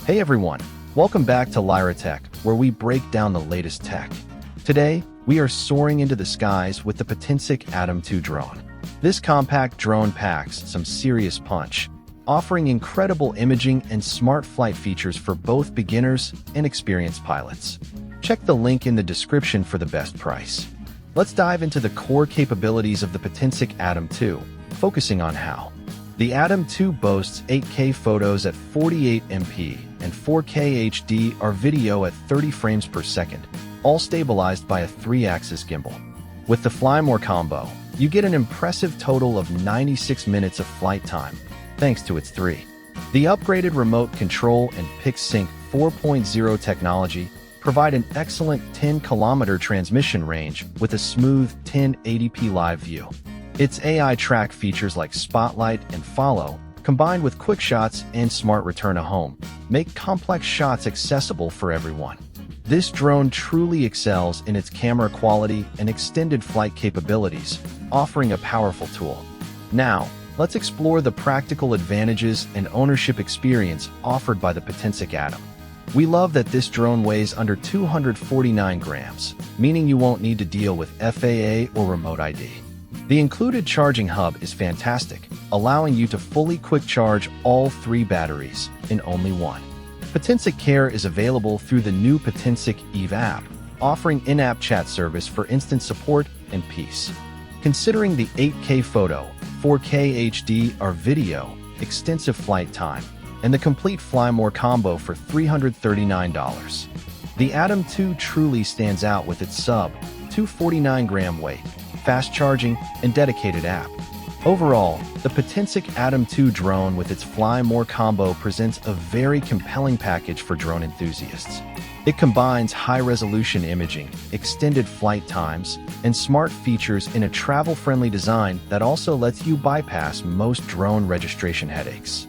Hey everyone, welcome back to Lyra Tech, where we break down the latest tech. Today, we are soaring into the skies with the Potensic ATOM 2 drone. This compact drone packs some serious punch, offering incredible imaging and smart flight features for both beginners and experienced pilots. Check the link in the description for the best price. Let's dive into the core capabilities of the Potensic ATOM 2, focusing on how. The ATOM 2 boasts 8K photos at 48 MP and 4K HDR video at 30 frames per second, all stabilized by a 3-axis gimbal. With the Fly More combo, you get an impressive total of 96 minutes of flight time, thanks to its 3. The upgraded remote control and PixSync 4.0 technology provide an excellent 10-kilometer transmission range with a smooth 1080p live view. Its AI track features like Spotlight and Follow, combined with QuickShots and Smart Return to Home, make complex shots accessible for everyone. This drone truly excels in its camera quality and extended flight capabilities, offering a powerful tool. Now, let's explore the practical advantages and ownership experience offered by the Potensic ATOM. We love that this drone weighs under 249 grams, meaning you won't need to deal with FAA or remote ID. The included charging hub is fantastic, allowing you to fully quick charge all 3 batteries in only one. Potensic Care is available through the new Potensic Eve app, offering in-app chat service for instant support and peace. Considering the 8K photo, 4K HDR video, extensive flight time, and the complete Fly More combo for $339, the ATOM 2 truly stands out with its sub-249-gram weight, fast charging, and dedicated app. Overall, the Potensic ATOM 2 drone with its Fly More combo presents a very compelling package for drone enthusiasts. It combines high-resolution imaging, extended flight times, and smart features in a travel-friendly design that also lets you bypass most drone registration headaches.